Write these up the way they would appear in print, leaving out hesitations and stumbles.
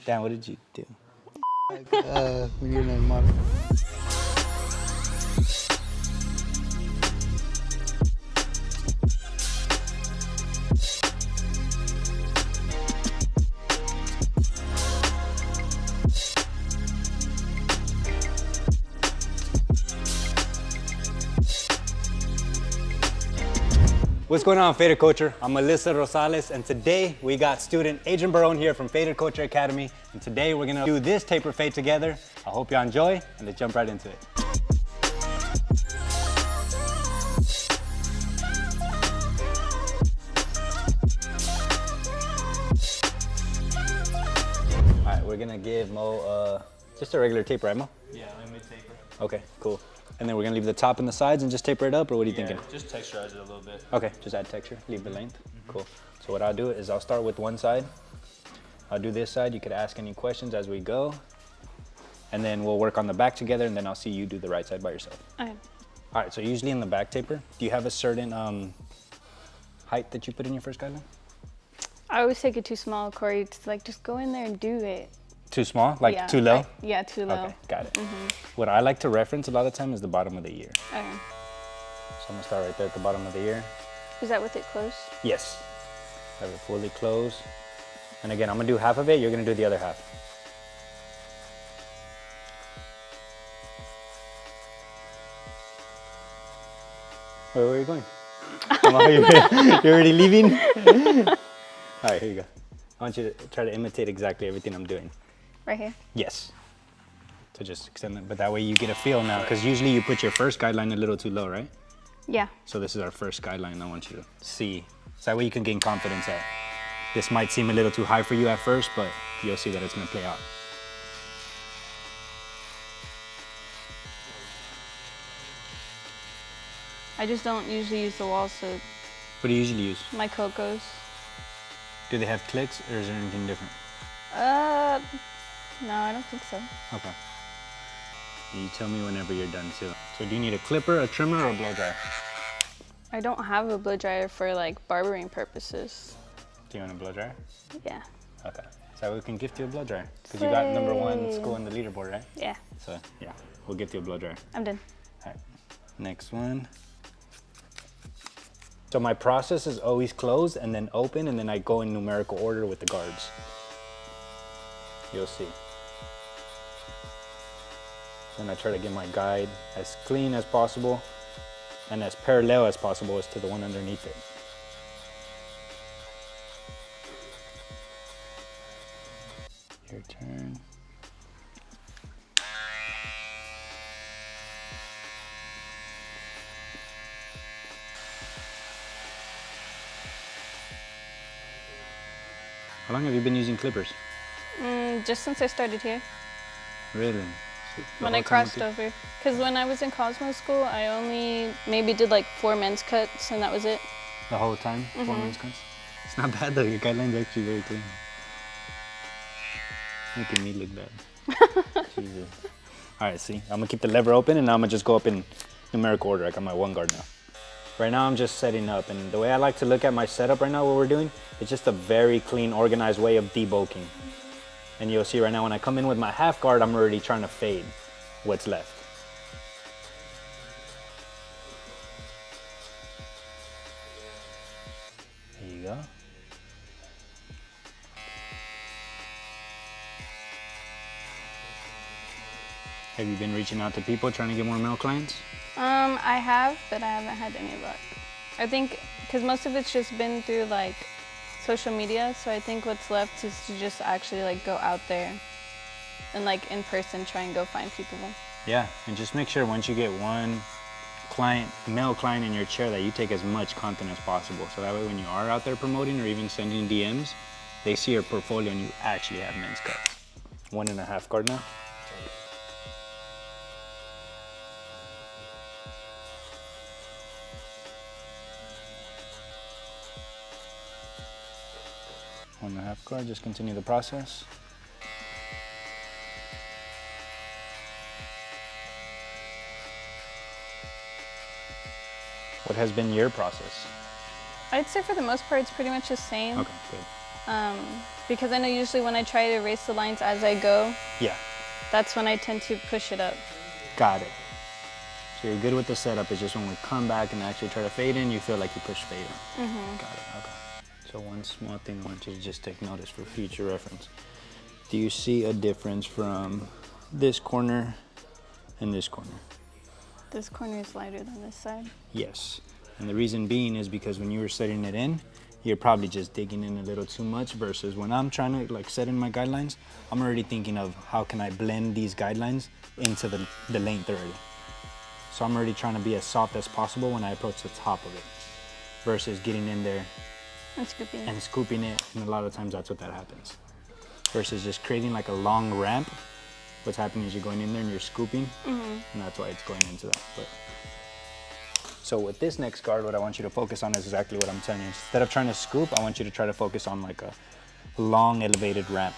Dan, what did you do? We need another model. What's going on, Faded Culture? I'm Melissa Rosales, and today we got student Adrian Barron here from Faded Culture Academy, and today we're gonna do this taper fade together. I hope y'all enjoy, and let's jump right into it. All right, we're gonna give Mo just a regular taper, right, Mo? Yeah, let me taper. Okay, cool. And then we're gonna leave the top and the sides and just taper it up, or what are you thinking? Just texturize it a little bit. Okay, just add texture, leave the length. Cool. So what I'll do is I'll start with one side. I'll do this side. You could ask any questions as we go. And then we'll work on the back together, and then I'll see you do the right side by yourself. Okay. All right, so usually in the back taper, do you have a certain height that you put in your first guideline? I always take it too small, Corey. It's like, just go in there and do it. Too small? Like Yeah, too low? Yeah, too low. Okay, got it. What I like to reference a lot of the time is the bottom of the ear. Okay. So I'm gonna start right there at the bottom of the ear. Is that with it close? Yes. Have it fully closed. And again, I'm gonna do half of it, you're gonna do the other half. Wait, where are you going? You're already leaving? All right, here you go. I want you to try to imitate exactly everything I'm doing. Right here? Yes. So just extend it, but that way you get a feel now, because usually you put your first guideline a little too low, right? Yeah. So this is our first guideline I want you to see. So that way you can gain confidence that this might seem a little too high for you at first, but you'll see that it's gonna play out. I just don't usually use the wall soap. What do you usually use? My Cocos. Do they have clicks, or is there anything different? No, I don't think so. Okay. You tell me whenever you're done too. So do you need a clipper, a trimmer, or a blow dryer? I don't have a blow dryer for like barbering purposes. Do you want a blow dryer? Yeah. Okay. So we can gift you a blow dryer. Because you got #1 school in the leaderboard, right? Yeah. So yeah, we'll gift you a blow dryer. I'm done. All right, next one. So my process is always close and then open, and then I go in numerical order with the guards. You'll see. And I try to get my guide as clean as possible and as parallel as possible as to the one underneath it. Your turn. How long have you been using clippers? Just since I started here. Really? When I crossed over. Because when I was in Cosmo school, I only maybe did like 4 men's cuts, and that was it. The whole time? 4 men's cuts? It's not bad though, your guideline's actually very clean. Making me look bad. Jesus. Alright, see, I'm gonna keep the lever open, and now I'm gonna just go up in numerical order. I got my one guard now. Right now I'm just setting up, and the way I like to look at my setup right now, what we're doing, it's just a very clean, organized way of debulking. And you'll see right now when I come in with my half guard, I'm already trying to fade what's left. There you go. Have you been reaching out to people trying to get more male clients? I have, but I haven't had any luck. I think because most of it's just been through like social media, so I think what's left is to just actually like go out there and like in person try and go find people. Yeah, and just make sure once you get one client, male client in your chair, that you take as much content as possible. So that way when you are out there promoting or even sending DMs, they see your portfolio and you actually have men's cuts. 1.5 guard now. One and a half guard, just continue the process. What has been your process? I'd say for the most part, it's pretty much the same. Okay, good. Because I know usually when I try to erase the lines as I go, Yeah. that's when I tend to push it up. Got it. So you're good with the setup. It's just when we come back and actually try to fade in, you feel like you push fade in. Got it. Okay. So one small thing I want you to just take notice for future reference. Do you see a difference from this corner and this corner? This corner is lighter than this side. Yes. And the reason being is because when you were setting it in, you're probably just digging in a little too much versus when I'm trying to like set in my guidelines, I'm already thinking of how can I blend these guidelines into the length already. So I'm already trying to be as soft as possible when I approach the top of it versus getting in there and scooping it, and a lot of times that's what that happens. Versus just creating like a long ramp, what's happening is you're going in there and you're scooping, and that's why it's going into that. But so with this next guard, what I want you to focus on is exactly what I'm telling you. Instead of trying to scoop, I want you to try to focus on like a long elevated ramp.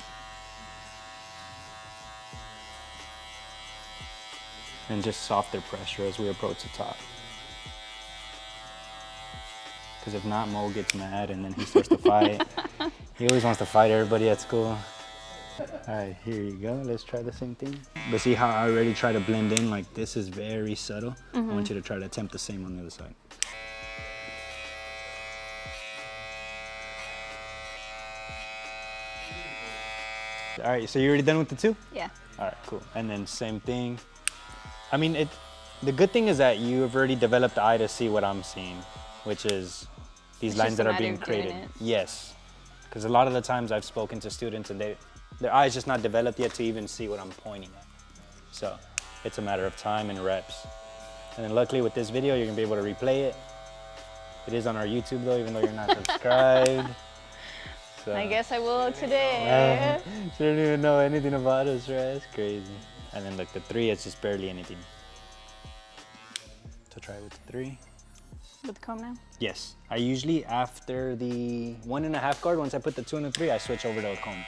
And just softer pressure as we approach the top. Because if not, Mo gets mad and then he starts to fight. He always wants to fight everybody at school. All right, here you go. Let's try the same thing. But see how I already try to blend in? Like this is very subtle. I want you to try to attempt the same on the other side. All right, so you already done with the two? Yeah. All right, cool. And then same thing. I mean, the good thing is that you have already developed the eye to see what I'm seeing, which is these lines that are being created. Yes, because a lot of the times I've spoken to students and their eye's just not developed yet to even see what I'm pointing at. So it's a matter of time and reps. And then luckily with this video, you're gonna be able to replay it. It is on our YouTube though, even though you're not subscribed. So, I guess I will today. you don't even know anything about us, right? It's crazy. And then like the 3, it's just barely anything. So try with the 3. With the comb now? Yes. I usually, after the 1.5 guard, once I put the 2 and the 3, I switch over to a comb.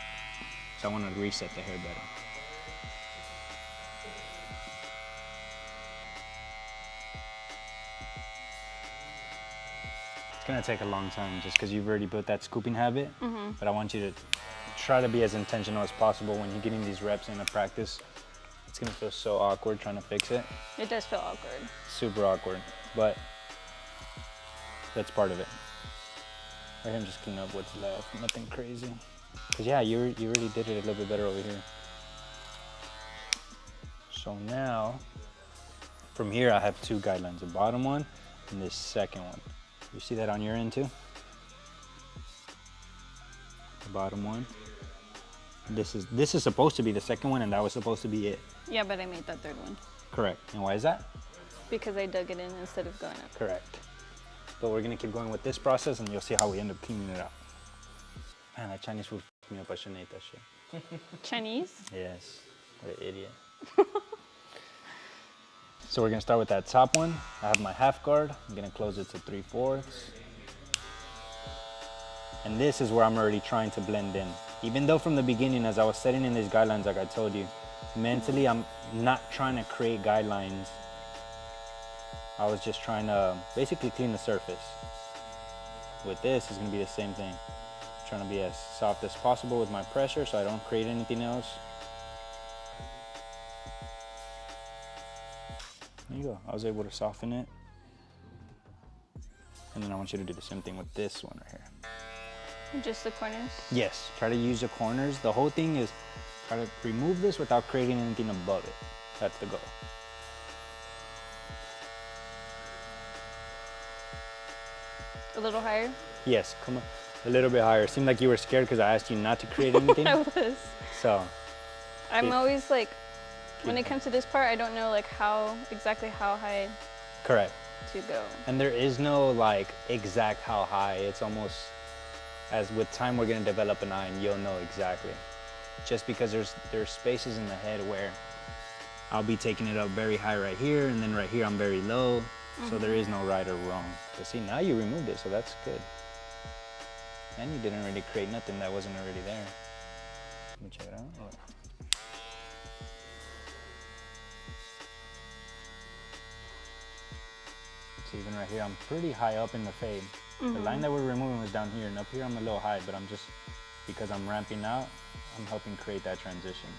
So I want to reset the hair better. It's gonna take a long time just because you've already built that scooping habit. But I want you to try to be as intentional as possible when you're getting these reps in a practice. It's gonna feel so awkward trying to fix it. It does feel awkward. Super awkward, but that's part of it. Right here, I'm just cleaning up what's left, nothing crazy. Cause yeah, you already did it a little bit better over here. So now, from here I have 2 guidelines, the bottom one and this second one. You see that on your end too? The bottom one. This is supposed to be the second one, and that was supposed to be it. Yeah, but I made that 3rd one. Correct. And why is that? Because I dug it in instead of going up. Correct. But we're gonna keep going with this process, and you'll see how we end up cleaning it up. Man, that Chinese food f***ed me up. I shouldn't eat that shit. Chinese? Yes. What an idiot. So we're gonna start with that top one. I have my half guard. I'm gonna close it to 3/4. And this is where I'm already trying to blend in. Even though from the beginning, as I was setting in these guidelines, like I told you, mentally I'm not trying to create guidelines. I was just trying to basically clean the surface. With this, it's gonna be the same thing. Trying to be as soft as possible with my pressure so I don't create anything else. There you go, I was able to soften it. And then I want you to do the same thing with this one right here. Just the corners? Yes, try to use the corners. The whole thing is try to remove this without creating anything above it. That's the goal. A little higher? Yes, come on, a little bit higher. It seemed like you were scared because I asked you not to create anything. I was. So. I'm always like, when it comes to this part, I don't know like exactly how high Correct. to go. And there is no like exact how high. It's almost, as with time we're gonna develop an eye and you'll know exactly. Just because there's spaces in the head where I'll be taking it up very high right here, and then right here I'm very low. So there is no right or wrong. But see, now you removed it, so that's good. And you didn't really create nothing that wasn't already there. Let me check it out. Look. So even right here, I'm pretty high up in the fade. The line that we're removing was down here, and up here I'm a little high, but I'm just because I'm ramping out, I'm helping create that transition.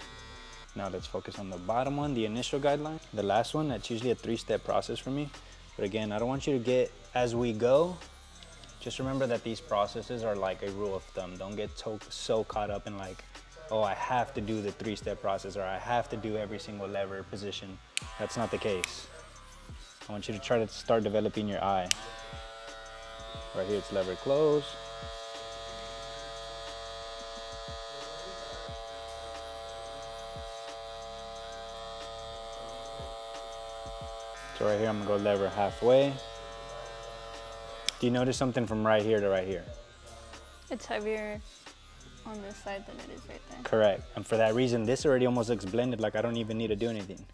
Now let's focus on the bottom one, the initial guideline. The last one, that's usually a 3-step process for me. But again, I don't want you to get as we go. Just remember that these processes are like a rule of thumb. Don't get so caught up in like, oh, I have to do the 3-step process or I have to do every single lever position. That's not the case. I want you to try to start developing your eye. Right here, it's lever close. So right here, I'm gonna go lever halfway. Do you notice something from right here to right here? It's heavier on this side than it is right there. Correct. And for that reason, this already almost looks blended, like I don't even need to do anything,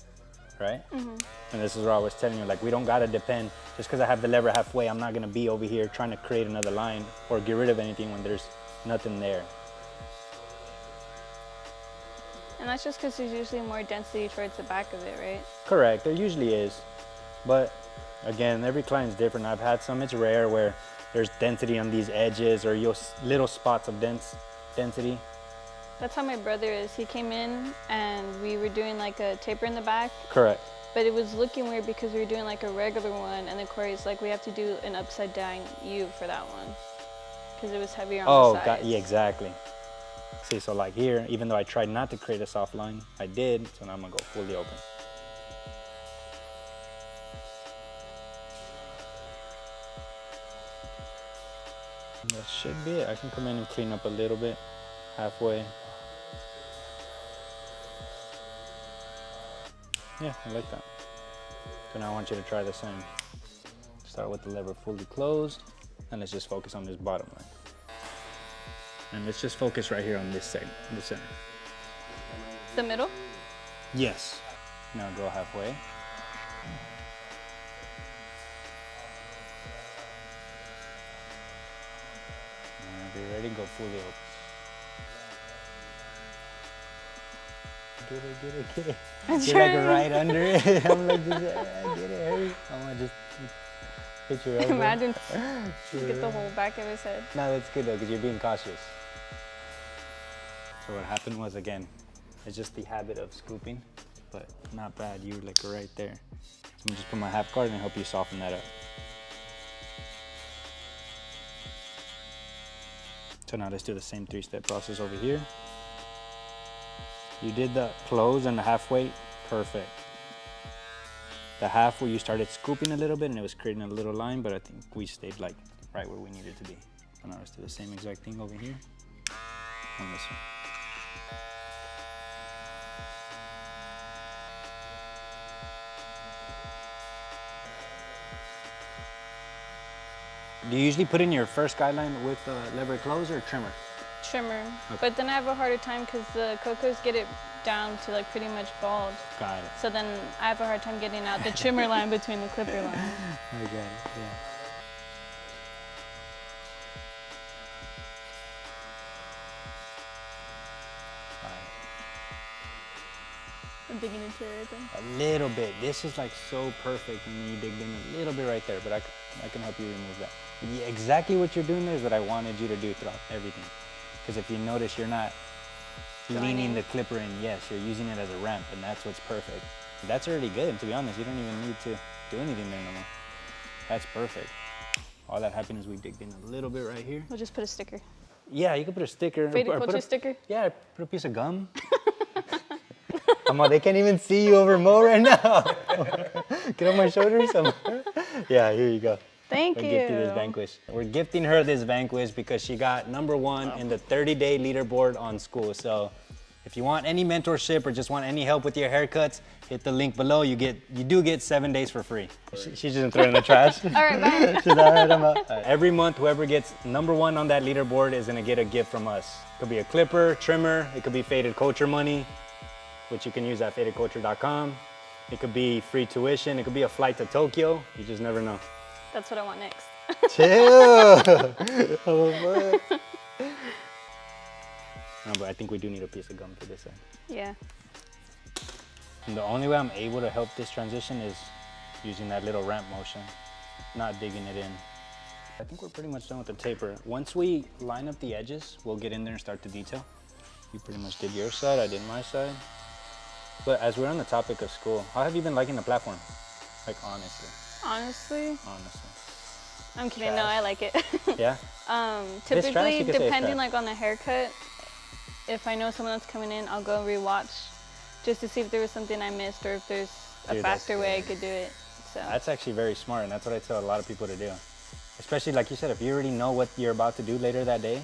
right? And this is where I was telling you, like we don't gotta depend, just because I have the lever halfway, I'm not gonna be over here trying to create another line or get rid of anything when there's nothing there. And that's just because there's usually more density towards the back of it, right? Correct, there usually is. But again, every client's different. I've had some, it's rare, where there's density on these edges or little spots of density. That's how my brother is. He came in and we were doing like a taper in the back. Correct. But it was looking weird because we were doing like a regular one, and then Corey's like, we have to do an upside down U for that one because it was heavier on the sides. Yeah, exactly. See, so like here, even though I tried not to create a soft line, I did, so now I'm gonna go fully open. That should be it. I can come in and clean up a little bit, halfway. Yeah, I like that. So now I want you to try the same. Start with the lever fully closed, and let's just focus on this bottom line. And let's just focus right here on this segment, the center. The middle? Yes. Now go halfway. Be ready, go fully open. Get it. You're like right under it. I'm like, get it, hurry. I'm gonna just hit your elbow. Imagine, get the whole back of his head. No, that's good though, because you're being cautious. So what happened was, again, it's just the habit of scooping, but not bad. You were like right there. So I'm gonna just put my half guard and help you soften that up. So now let's do the same 3-step process over here. You did the close and the halfway, perfect. The half where you started scooping a little bit and it was creating a little line, but I think we stayed like right where we needed to be. So now let's do the same exact thing over here on this one. Do you usually put in your first guideline with lever close or trimmer? Trimmer. Okay. But then I have a harder time because the Cocos get it down to like pretty much bald. Got it. So then I have a hard time getting out the trimmer line between the clipper line. I got it, yeah. I'm digging into it right then. A little bit. This is like so perfect, and you digged in a little bit right there, but I can help you remove that. Yeah, exactly what you're doing there is what I wanted you to do throughout everything. Because if you notice, you're not leaning the clipper in. Yes, you're using it as a ramp, and that's what's perfect. That's already good, and to be honest, you don't even need to do anything there no more. That's perfect. All that happened is we digged in a little bit right here. We'll just put a sticker. Yeah, you can put a sticker. Faded culture sticker? Yeah, put a piece of gum. Come on, they can't even see you over Mo right now. Get on my shoulders. Yeah, here you go. Thank you. Gift you this vanquish. We're gifting her this vanquish because she got #1 in the 30-day leaderboard on school. So if you want any mentorship or just want any help with your haircuts, hit the link below. You do get 7 days for free. She's just throwing the trash. All right, bye. She's all right, I'm out. Every month, whoever gets #1 on that leaderboard is gonna get a gift from us. It could be a clipper, trimmer, it could be Faded Culture money, which you can use at fadedculture.com. It could be free tuition. It could be a flight to Tokyo. You just never know. That's what I want next. Chill. No, but I think we do need a piece of gum for this end. Yeah. And the only way I'm able to help this transition is using that little ramp motion, not digging it in. I think we're pretty much done with the taper. Once we line up the edges, we'll get in there and start the detail. You pretty much did your side, I did my side. But as we're on the topic of school, how have you been liking the platform? Like, honestly. Honestly? Honestly. I'm kidding, no, Trash. I like it. Yeah? Typically, trash, you could say it's depending trash. like on the haircut, if I know someone that's coming in, I'll go rewatch just to see if there was something I missed or if there's a Dude, that's faster way I good. could do it. So That's actually very smart, and that's what I tell a lot of people to do. Especially, like you said, if you already know what you're about to do later that day,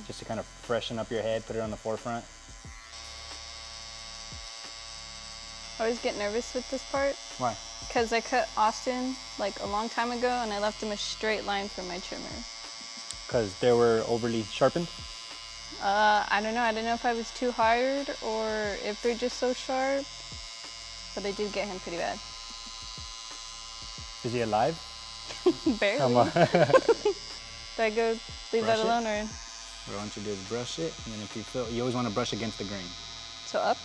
just to kind of freshen up your head, put it on the forefront. I always get nervous with this part Why? because I cut Austin like a long time ago and I left him a straight line for my trimmer. Because they were overly sharpened? I don't know. I don't know if I was too hard or if they're just so sharp, but I did get him pretty bad. Is he alive? Barely. Come on. Do I go leave that Brush it? alone or What I want you to do is brush it, and then if you feel, you always want to brush against the grain. so up?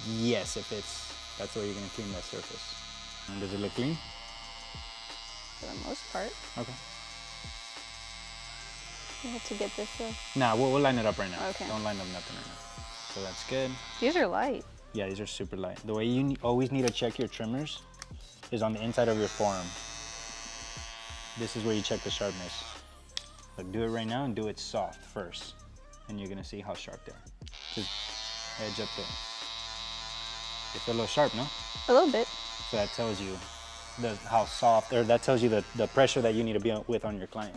Yes, if that's the way you're going to clean that surface. And does it look clean? For the most part. Okay. I have to get this. Nah, we'll line it up right now. Okay. Don't line up nothing right now. So that's good. These are light. Yeah, these are super light. The way you always need to check your trimmers is on the inside of your forearm. This is where you check the sharpness. Like, do it right now and do it soft first. And you're gonna see how sharp they are. Just edge up there. They feel a little sharp, no? A little bit. So that tells you how soft, or that tells you the pressure that you need to be with on your client.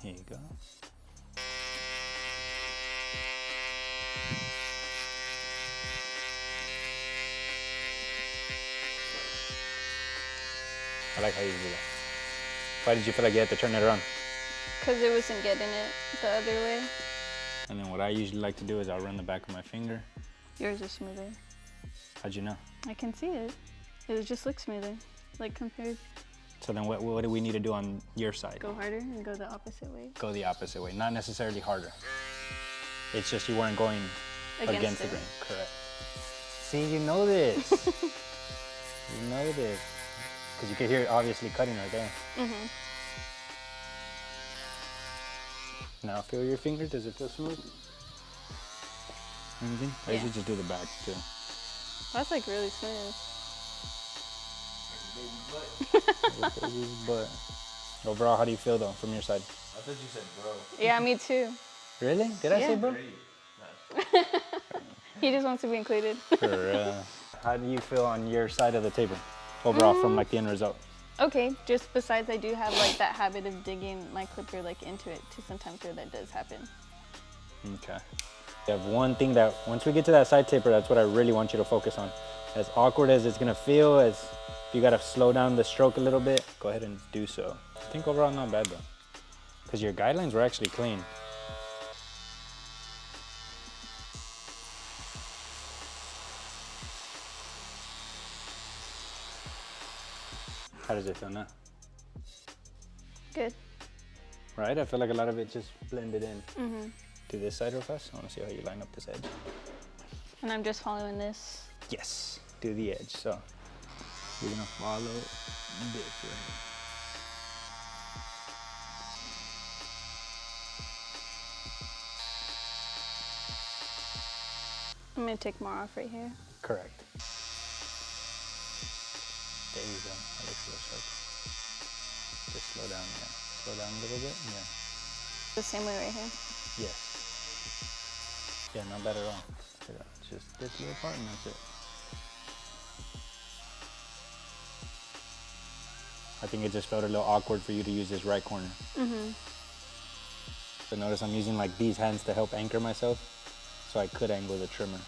Here you go. I like how you do that. Why did you feel like you had to turn it around? Because it wasn't getting it the other way. And then what I usually like to do is I'll run the back of my finger. Yours is smoother. How'd you know? I can see it. It just looks smoother. Like compared, So then what do we need to do on your side? go harder and go the opposite way. Go the opposite way, not necessarily harder. It's just you weren't going against the it. grain, correct. See, you know this. You know this. Because you can hear it obviously cutting right there. Mm-hmm. Now feel your finger, does it feel smooth? Anything? I Yeah. usually just do the back too. That's like really smooth. But overall, how do you feel though, from your side? I thought you said bro. Yeah, me too. Really? Did I say Yeah. bro? He just wants to be included. How do you feel on your side of the taper? Overall, from like the end result? Okay, just besides I do have like that habit of digging my clipper like into it to sometimes where that does happen. Okay. You have one thing that, once we get to that side taper, that's what I really want you to focus on. As awkward as it's gonna feel, as if you gotta slow down the stroke a little bit, go ahead and do so. I think overall not bad though. Because your guidelines were actually clean. How does it feel now? Good. Right? I feel like a lot of it just blended in. Mm-hmm. Do this side real fast. I want to see how you line up this edge. And I'm just following this. Yes, do the edge. So you're gonna follow this right here. I'm gonna take more off right here. Correct. There you go. That looks real sharp. Just slow down, yeah. Slow down a little bit, yeah. The same way right here. Yes. Yeah, not bad at all. Check it out. Just this little part and that's it. I think it just felt a little awkward for you to use this right corner. Mm-hmm. So notice I'm using like these hands to help anchor myself so I could angle the trimmer.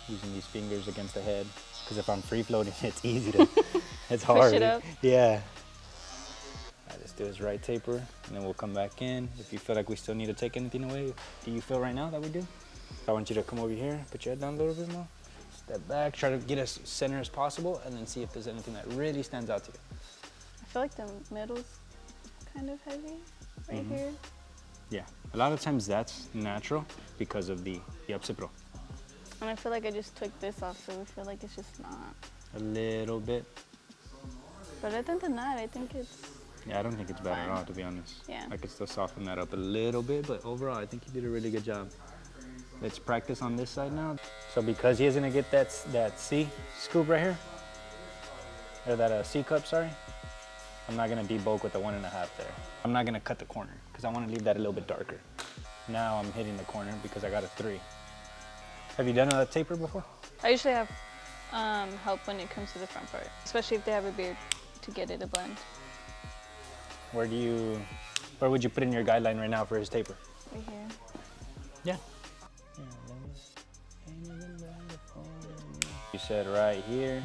Using these fingers against the head. Because if I'm free floating, it's easy to, it's hard. Push it up. Yeah. I just do this right taper and then we'll come back in. If you feel like we still need to take anything away, do you feel right now that we do? I want you to come over here, put your head down a little bit more. Step back, try to get as center as possible and then see if there's anything that really stands out to you. I feel like the middle's kind of heavy right here. Yeah, a lot of times that's natural because of the upsipro. And I feel like I just took this off, so I feel like it's just not. A little bit. But other than that, I think it's... Yeah, I don't think it's bad at Fine. all, to be honest. Yeah. I could still soften that up a little bit, but overall, I think you did a really good job. Let's practice on this side now. So because he is gonna get that C scoop right here, or that C cup, sorry, I'm not gonna debulk with the 1.5 there. I'm not gonna cut the corner because I want to leave that a little bit darker. Now I'm hitting the corner because I got a 3. Have you done a taper before? I usually have help when it comes to the front part, especially if they have a beard, to get it to blend. Where would you put in your guideline right now for his taper? Right here. Yeah. You said right here.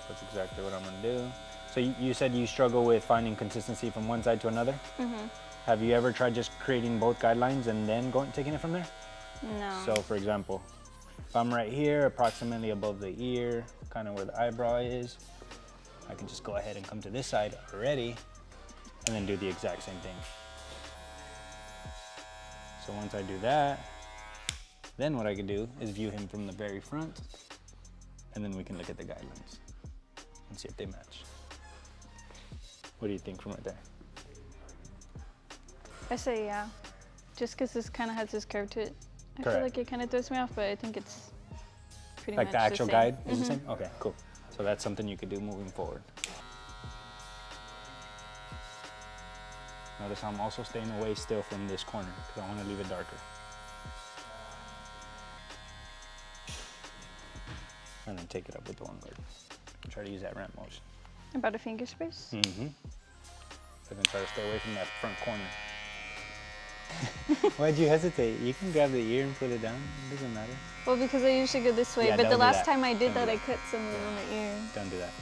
That's exactly what I'm gonna do. So you said you struggle with finding consistency from one side to another? Mm-hmm. Have you ever tried just creating both guidelines and then taking it from there? No. So for example, if I'm right here, approximately above the ear, kind of where the eyebrow is, I can just go ahead and come to this side already and then do the exact same thing. So once I do that, then what I could do is view him from the very front, and then we can look at the guidelines and see if they match. What do you think from right there? I say yeah. Just because this kind of has this curve to it. I Correct. feel like it kind of throws me off, but I think it's pretty Like much the actual same. guide is the same? Okay, cool. So that's something you could do moving forward. Notice how I'm also staying away still from this corner because I want to leave it darker. And then take it up with the 1 guard. Try to use that ramp motion. About a finger space? Mm-hmm. So then try to stay away from that front corner. Why'd you hesitate? You can grab the ear and put it down. It doesn't matter. Well, because I usually go this way, Yeah, but don't the do last that. time I did Don't that, do I cut some in the ear. Don't do that.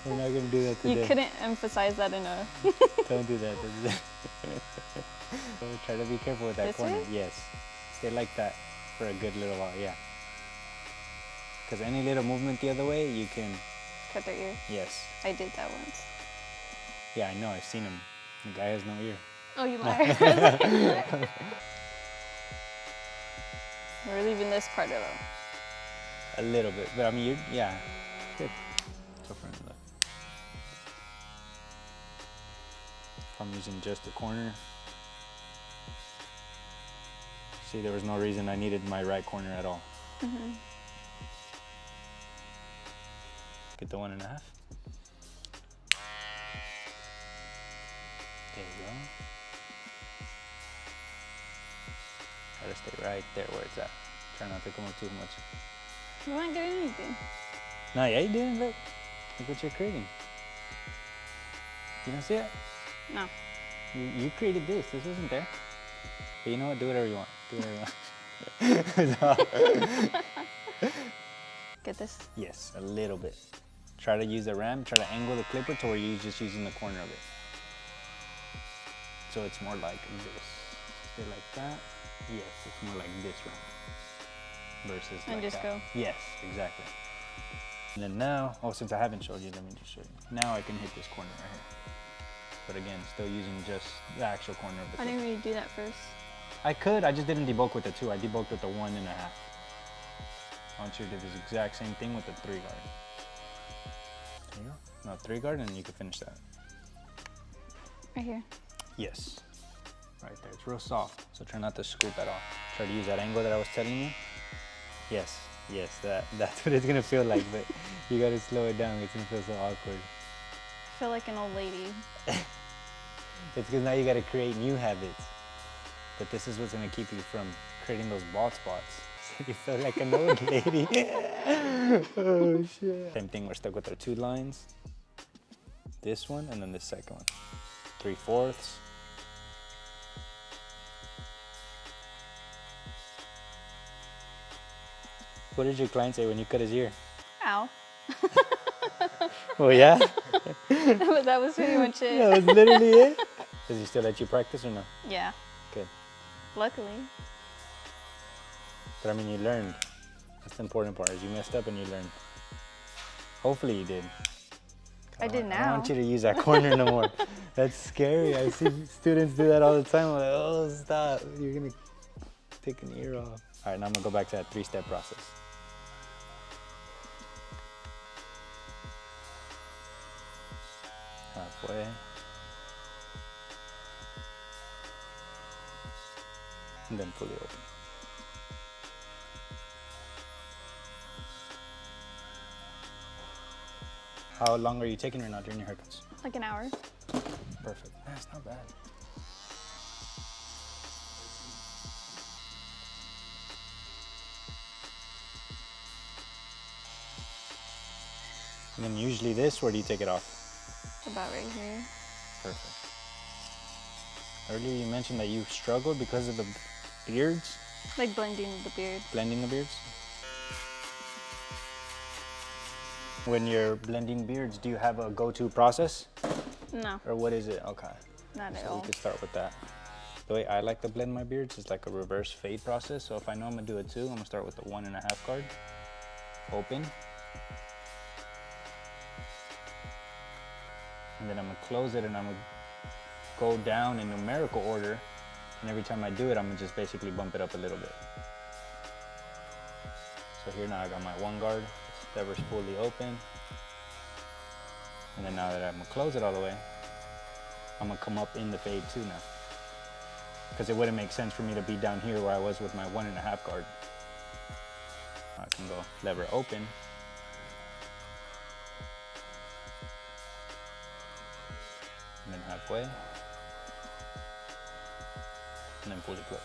We're not gonna do that today. You couldn't emphasize that enough. Don't do that. Don't do that. So try to be careful with that This corner. way? Yes. Stay like that for a good little while. Yeah. Because any little movement the other way, you can. Cut their ear. Yes. I did that once. Yeah, I know. I've seen him. The guy has no ear. Oh, you liar. We're leaving this part alone. A little bit, but I mean, yeah. Good. So far, look. If I'm using just the corner. See, there was no reason I needed my right corner at all. Mm-hmm. Get the 1.5. There you go. Try to stay right there where it's at. Try not to come up too much. You're not getting anything. No, yeah, you didn't. Look what you're creating. You don't see it? No. You created this. This wasn't there. But you know what? Do whatever you want. Do whatever you want. Get this? Yes, a little bit. Try to use the ram. Try to angle the clipper to where you're just using the corner of it. So it's more like this. Stay like that. Yes, it's more like this ram. Versus And like just that. go. Yes, exactly. And then now, since I haven't showed you, let me just show you. Now I can hit this corner right here. But again, still using just the actual corner of the I clip. didn't really do that first. I could, I just didn't debulk with the 2. I debulked with the 1.5. I want you to do this exact same thing with the 3 guard. There you go. Now 3 guard and you can finish that. Right here. Yes. Right there. It's real soft, so try not to scoop at all. Try to use that angle that I was telling you. Yes, yes, that's what it's gonna feel like, but you gotta slow it down. It's gonna feel so awkward. I feel like an old lady. It's because now you gotta create new habits. But this is what's gonna keep you from creating those bald spots. So you feel like an old lady. Oh shit. Same thing, we're stuck with our 2 lines. This one and then the second one. 3/4. What did your client say when you cut his ear? Ow. Oh yeah? But that was pretty much it. That was literally it? Does he still let you practice or no? Yeah. Good. Luckily. But I mean, you learned. That's the important part, is you messed up and you learned. Hopefully you did. I did I don't now. want you to use that corner no more. That's scary. I see students do that all the time. I'm like, oh, stop. You're going to take an ear off. All right, now I'm gonna go back to that 3-step process. Halfway. And then fully open. How long are you taking right now during your haircuts? Like an hour. Perfect. That's not bad. And then usually this, where do you take it off? About right here. Perfect. Earlier you mentioned that you struggled because of the beards, Like blending the beard. blending the beards. When you're blending beards, do you have a go-to process? No, Or what is it? Okay. not at So all. we could start with that. The way I like to blend my beards is like a reverse fade process. So if I know I'm gonna do it too, I'm gonna start with the 1.5 guard. Open. And then I'm gonna close it and I'm gonna go down in numerical order. And every time I do it, I'm gonna just basically bump it up a little bit. So here now I got my 1 guard, lever's fully open. And then now that I'm gonna close it all the way, I'm gonna come up in the fade too now. Because it wouldn't make sense for me to be down here where I was with my 1.5 guard. I can go lever open. And then halfway. And then fully close.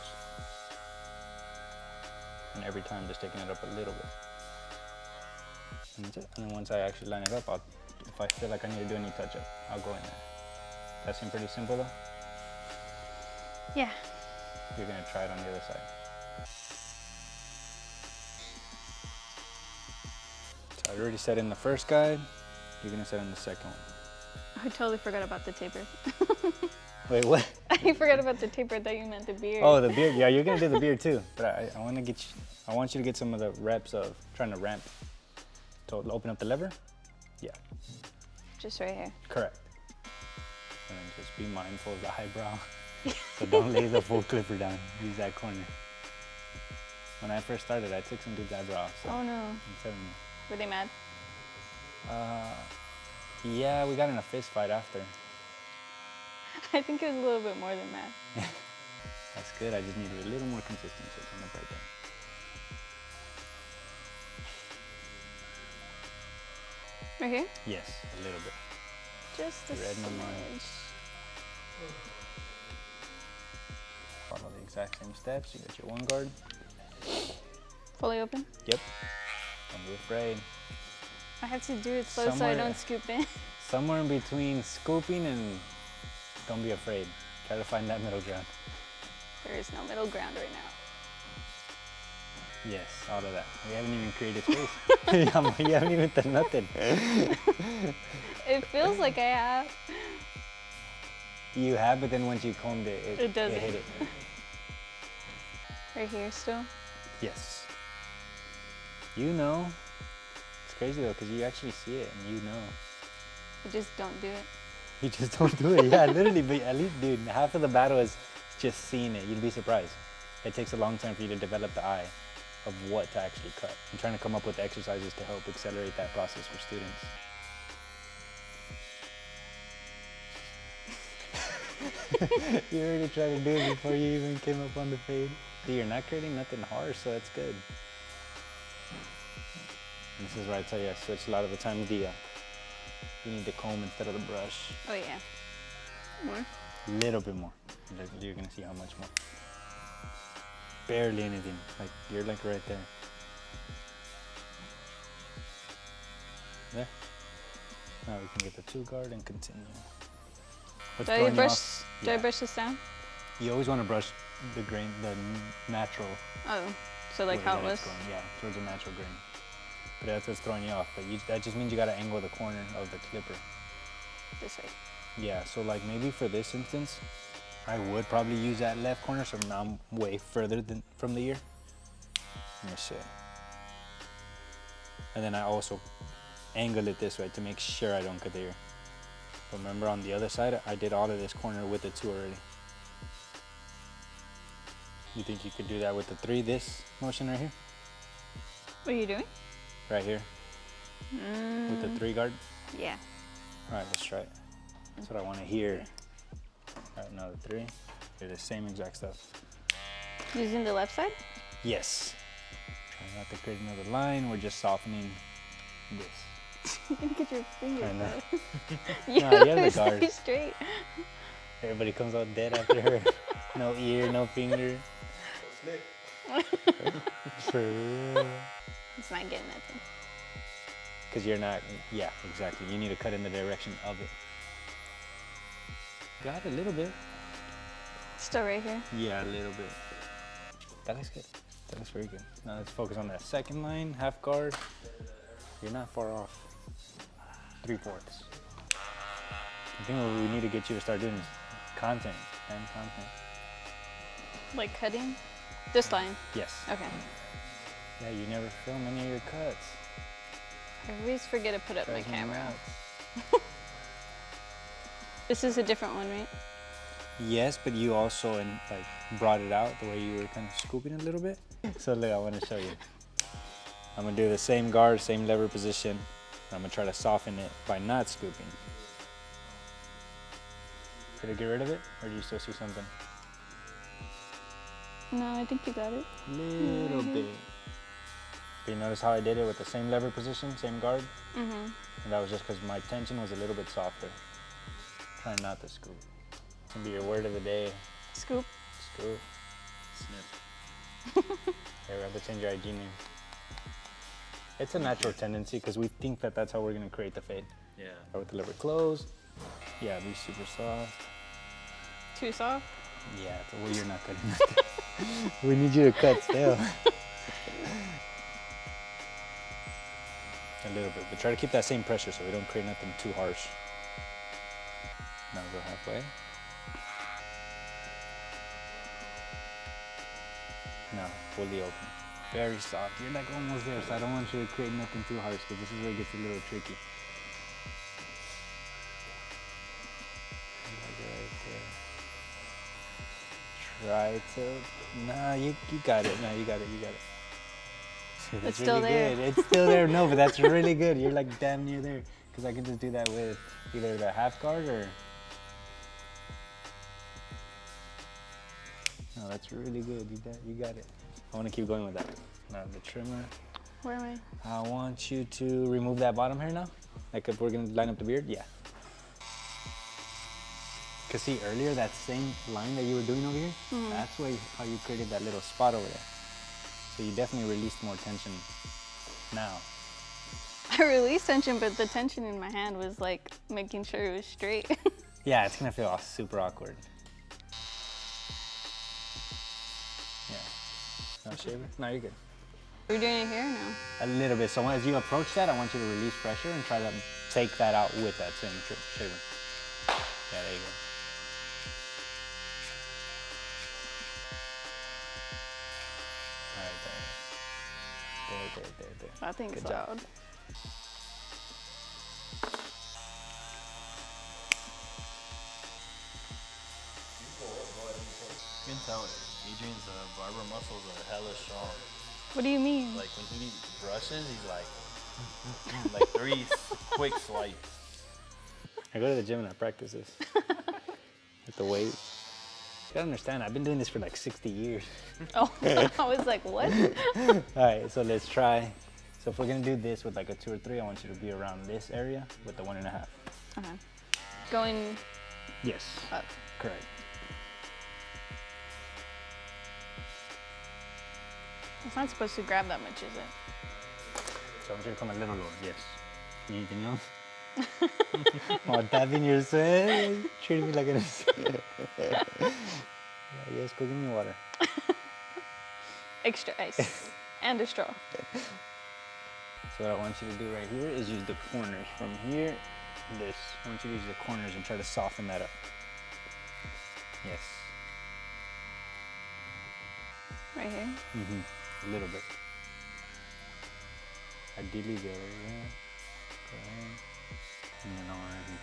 And every time just taking it up a little bit. And that's it. And then once I actually line it up, if I feel like I need to do any touch up, I'll go in there. That seemed pretty simple though? Yeah. You're gonna try it on the other side. So I already set in the first guide. You're gonna set in the second one. I totally forgot about the taper. Wait, what? I forgot about the taper. I thought you meant the beard. Oh, the beard. Yeah, you're gonna do the beard too. But I want to get you. I want you to get some of the reps of trying to ramp. So open up the lever. Yeah, Just right here. correct. And then just be mindful of the eyebrow. So don't lay the full clipper down. Use that corner. When I first started, I took some dude's eyebrow. So Oh no. I'm telling you. Were they mad? Yeah, we got in a fist fight after. I think it was a little bit more than that. That's good. I just needed a little more consistency. I'm up right there. Right here? Yes, a little bit. Just a Red number. smidge. Follow the exact same steps. You got your 1 guard. Fully open? Yep. Don't be afraid. I have to do it slow so I Somewhere- don't scoop in. Somewhere in between scooping and don't be afraid. Try to find that middle ground. There is no middle ground right now. Yes, all of that. We haven't even created space. You haven't even done nothing. It feels like I have. You have, but then once you combed it, It doesn't. hit it. Right here still. Yes. You know. It's crazy though, because you actually see it and you know. I just don't do it. You just don't do it. Yeah, literally, but at least, dude, half of the battle is just seeing it. You'd be surprised. It takes a long time for you to develop the eye of what to actually cut. I'm trying to come up with exercises to help accelerate that process for students. You already tried to do it before you even came up on the fade. Dude, you're not creating nothing harsh, so that's good. And this is where I tell you I switch a lot of the time to you need the comb instead of the brush. Oh yeah. More? Little bit more. You're gonna see how much more. Barely anything. Like you're like right there. There. Now we can get the 2 guard and continue. What's Do I throwing you brush? off? Do I Yeah. brush this down? You always want to brush the grain, the natural. Oh, so like way how that it it's was. going. Yeah, towards the natural grain. But that's what's throwing you off. But that just means you gotta angle the corner of the clipper. This way. Yeah, so like maybe for this instance, I would probably use that left corner, so now I'm way further from the ear. Let me see. And then I also angle it this way to make sure I don't cut the ear. But remember on the other side, I did all of this corner with the 2 already. You think you could do that with the 3, this motion right here? What are you doing? Right here. With the 3 guard? Yeah. All right, let's try it. That's what I want to hear. All right, now the 3. Do the same exact stuff. Using the left side? Yes. Trying not to create another line. We're just softening this. You're gonna get your finger. I know. You Nah, you have the stay guard. straight. Everybody comes out dead after her. No ear, no finger. For real. It's not getting nothing. Because you're not, yeah, exactly. You need to cut in the direction of it. Got it a little bit. Still right here. Yeah, a little bit. That looks good. That looks very good. Now let's focus on that second line, half guard. You're not far off. 3/4. I think what we need to get you to start doing is content and content. Like cutting? This line? Yes. Okay. Yeah, you never film any of your cuts. I always forget to put up my Drives me camera. nuts. This is a different one, right? Yes, but you also brought it out the way you were kind of scooping it a little bit. So look, I want to show you. I'm gonna do the same guard, same lever position. And I'm gonna try to soften it by not scooping. Could I get rid of it, or do you still see something? No, I think you got it. Little bit. Do you notice how I did it with the same lever position, same guard? Mm-hmm. And that was just because my tension was a little bit softer. Try not to scoop. It's gonna be your word of the day. Scoop. Scoop. Snip. Hey, we have to change your IG name. It's a natural tendency because we think that that's how we're gonna create the fade. Yeah. Or with the lever closed. Yeah, be super soft. Too soft? Yeah, well, you're not cutting that. We need you to cut still. A little bit, but try to keep that same pressure so we don't create nothing too harsh. Now go halfway. Now, fully open. Very soft. You're like almost there, so I don't want you to create nothing too harsh because this is where it gets a little tricky. Try to. Nah, you got it. No, you got it. You got it. That's It's still there. Good. It's still there. No, but that's really good. You're like damn near there. Because I can just do that with either the half guard or. No, that's really good. You got it. I want to keep going with that. Now the trimmer. Where am I? I want you to remove that bottom hair now. Like if we're gonna line up the beard, yeah. Cause see earlier that same line that you were doing over here, that's how you created that little spot over there. So you definitely released more tension now. I released tension, but the tension in my hand was like making sure it was straight. Yeah, it's gonna feel super awkward. Yeah. No shaver? No, you're good. We're doing it here now. A little bit. So as you approach that, I want you to release pressure and try to take that out with that same shaver. Yeah, there you go. There. That thing's Good job. loud. You can tell Adrian's barber muscles are hella strong. What do you mean? Like when he brushes, he's like 3 quick swipes. I go to the gym and I practice this. With the weight. You gotta understand, I've been doing this for like 60 years. Oh, I was like, what? All right, so let's try. So if we're gonna do this with like a 2 or 3, I want you to be around this area with the 1.5. Okay. Going Yes, up. correct. It's not supposed to grab that much, is it? So I want you to come a little lower, yes. Anything else? Oh, tapping your sweat, treating me like an yes, go give me water. Extra ice. And a straw. So what I want you to do right here is use the corners from here, this. I want you to use the corners and try to soften that up. Yes. Right here. A little bit. Ideally go right here. Go ahead. And then on right here.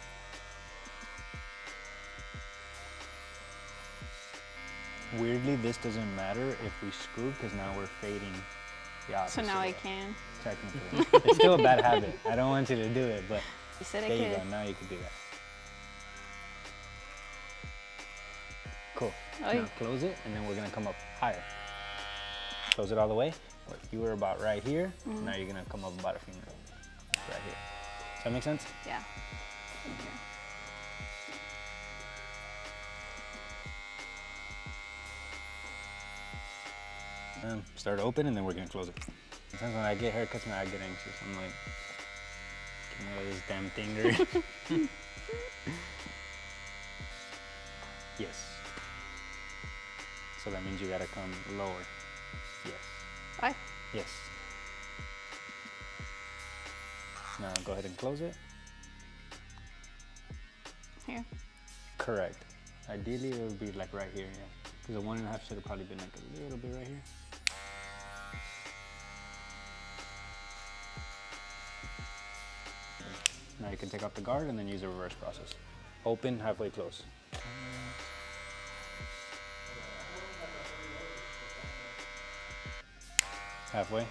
Weirdly, this doesn't matter if we screw because now we're fading the opposite So now I way, can. technically. It's still a bad habit. I don't want you to do it, but You said I there you could. go. Now you can do that. Cool. Oh, Now close it, and then we're gonna come up higher. Close it all the way. You were about right here. Now you're gonna come up about a finger. Right here. Does that make sense? Yeah. Start open, and then we're gonna close it. Sometimes when I get haircuts, man, I get anxious. I'm like, get me out of this damn thing. Yes. So that means you gotta come lower. Yes. Why? Yes. Now go ahead and close it. Here. Correct. Ideally, it would be like right here, yeah. Because the 1.5 should have probably been like a little bit right here. Now you can take off the guard and then use the reverse process. Open, halfway close. Halfway?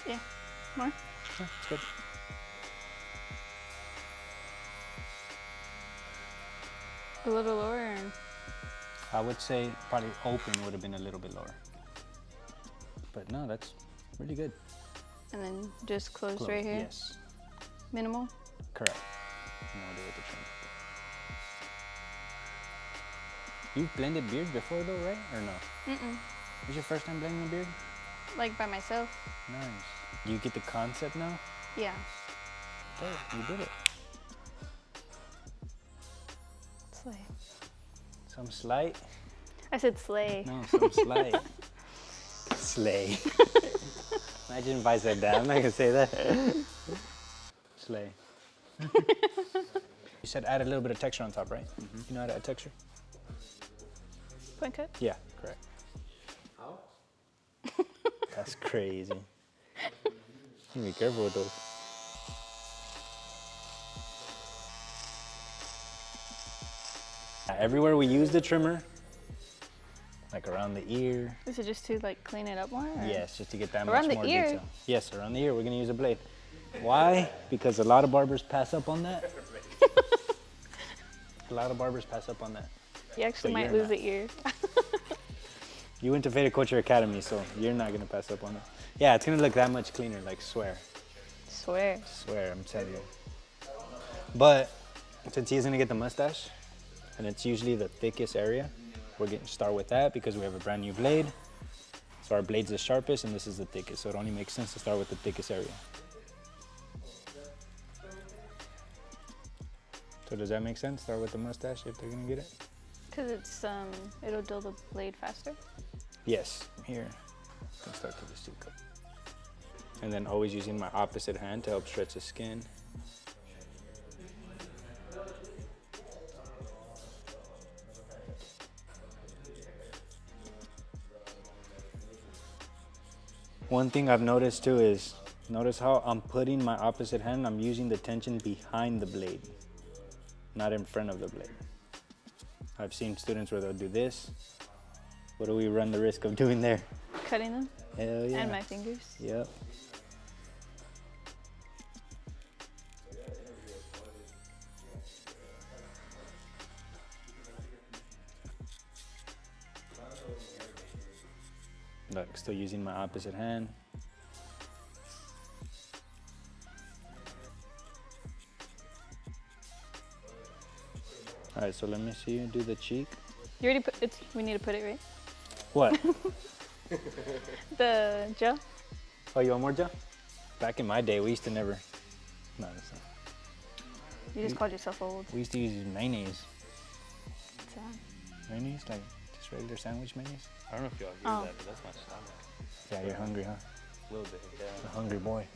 Yeah. More. Yeah, it's good. A little lower. I would say probably open would have been a little bit lower. But no, that's really good. And then just close Close. right here. Yes, Minimal. correct. And we'll do it with the trim. You've blended beard before though, right? Or no? Mm-mm. This your first time blending a beard? Like by myself. Nice. Do you get the concept now? Yeah. Oh, you did it. Slay. Some slight? I said slay. No, some slight. Slay. Imagine if I said that. I'm not gonna say that. Slay. You said add a little bit of texture on top, right? You know how to add texture? Point cut? Yeah, correct. How? That's crazy. You be careful with those. Everywhere we use the trimmer, like around the ear. Is it just to like clean it up more? Or? Yes, just to get that Around much the more ear? detail. Yes, around the ear, we're gonna use a blade. Why? Because a lot of barbers pass up on that. A lot of barbers pass up on that. You actually So might you're lose not. the ear. You went to Fadedculture Academy, so you're not gonna pass up on that. Yeah, it's gonna look that much cleaner, like swear. Swear. Swear, I'm telling you. But since he's gonna get the mustache, and it's usually the thickest area, we're gonna start with that because we have a brand new blade. So our blade's the sharpest and this is the thickest. So it only makes sense to start with the thickest area. So does that make sense? Start with the mustache if they're gonna get it? Cause it's it'll dull the blade faster. Yes, here. Can start to the C-cup. And then always using my opposite hand to help stretch the skin. One thing I've noticed too is, notice how I'm putting my opposite hand, I'm using the tension behind the blade, not in front of the blade. I've seen students where they'll do this. What do we run the risk of doing there? Cutting them. Hell yeah. And my fingers. Yep. Look, still using my opposite hand. All right, so let me see you do the cheek. You already put it. We need to put it right. What? The gel. Oh, you want more gel? Back in my day, we used to never. No, that's not. You just called yourself old. We used to use mayonnaise. So, Mayonnaise, like just regular sandwich mayonnaise. I don't know if y'all hear Oh. that, but that's my stomach. Yeah, you're hungry, huh? A little bit, yeah. A hungry boy.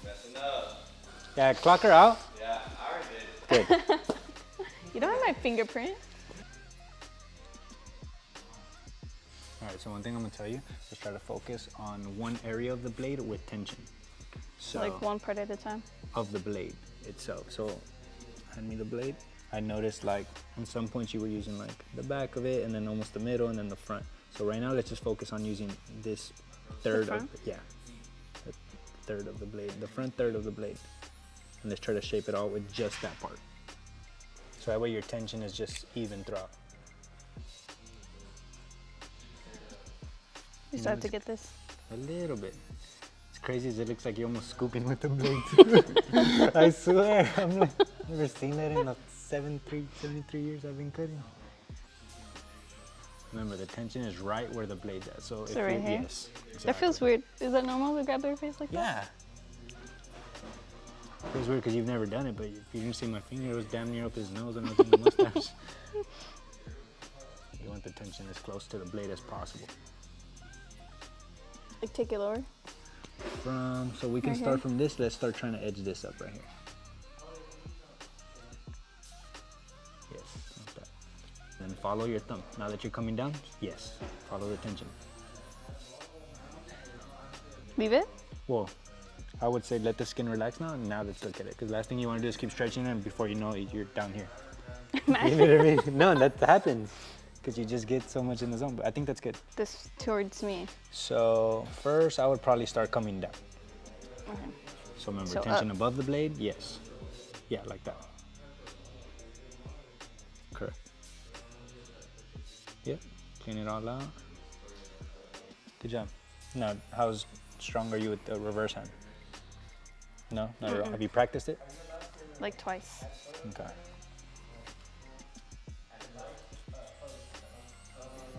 Messing up. Yeah, clock her out. Yeah, I already did. Good. you don't have my fingerprint. All right, so one thing I'm gonna tell you is try to focus on one area of the blade with tension. So Like one part at a time. of the blade itself. So hand me the blade. I noticed like on some points you were using like the back of it and then almost the middle and then the front. So right now let's just focus on using this third of, yeah, the third of the blade, the front third of the blade. And let's try to shape it all with just that part. So that way your tension is just even throughout. You still have to get this. A little bit. It's crazy as it looks like you're almost scooping with the blade. I swear, I'm like, never seen that in the 73 years I've been cutting. Remember, the tension is right where the blade's at. So if right you, here? yes. Exactly. That feels weird. Is that normal to grab their face like that? Yeah. It feels weird because you've never done it, but if you didn't see my finger, it was damn near up his nose and up in the mustache. You want the tension as close to the blade as possible. Like take it lower? So we can Right start here? from this. Let's start trying to edge this up right here. Yes, like that. Then follow your thumb. Now that you're coming down, yes, follow the tension. Leave it? Well, I would say let the skin relax now, and now let's look at it. Because last thing you want to do is keep stretching it, and before you know it, you're down here. You know what I mean? No, that happens. Because you just get so much in the zone, but I think that's good. This towards me. So first, I would probably start coming down. Okay. So remember, So tension up. above the blade, yes. Yeah, like that. Correct. Yep, clean it all out. Good job. Now, how strong are you with the reverse hand? No, not at all. Have you practiced it? Like twice. Okay.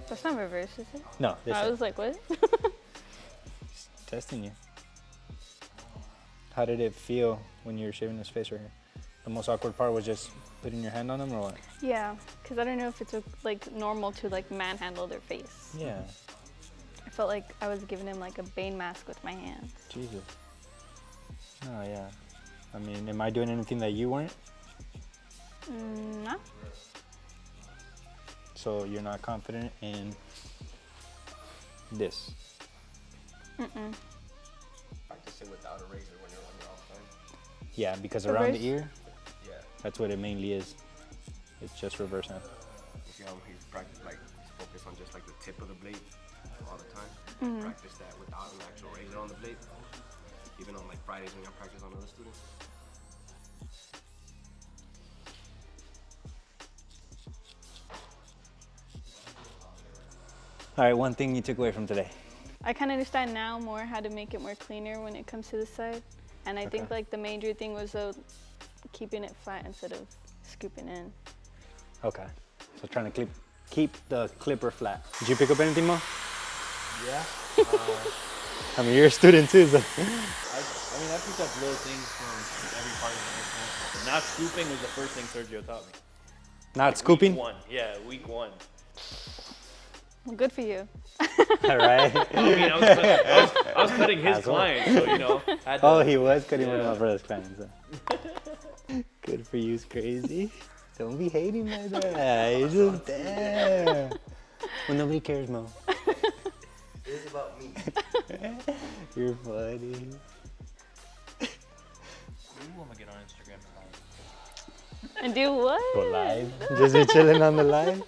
That's not reverse, is it? No, this I is was like, what? testing you. How did it feel when you were shaving his face right here? The most awkward part was just putting your hand on him, or what? Yeah, because I don't know if it's like normal to like manhandle their face. Yeah. I felt like I was giving him like a Bane mask with my hands. Jesus. Oh yeah. I mean, am I doing anything that you weren't? No. So you're not confident in this? Mm-mm. Practice it without a razor when you're on your off time. Yeah, because Reverse? around the ear, Yeah. that's what it mainly is. It's just reverse hand. You see how he's practice like he's focused on just like the tip of the blade all the time. Practice that without an actual razor on the blade. Even on like Fridays when you practice on other students. All right, one thing you took away from today. I kind of understand now more how to make it more cleaner when it comes to this side. And I think Okay. like the major thing was keeping it flat instead of scooping in. Okay. So trying to keep the clipper flat. Did you pick up anything, Mo? Yeah. I mean, you're a student too, so. I mean, I picked up little things from every part of the business. Not scooping was the first thing Sergio taught me. Not scooping? Week 1. Yeah, week 1. Well, good for you. All right. I mean, I was cutting his Asshole. clients, so you know. Had to, Oh, he was cutting one of Yeah. my brother's clients. So. Good for you's crazy. Don't be hating like that. You're just there. Well, nobody cares, Mo. It is about me. You're funny. Ooh, I'm gonna get on Instagram. And do what? Go live. Just be chilling on the live.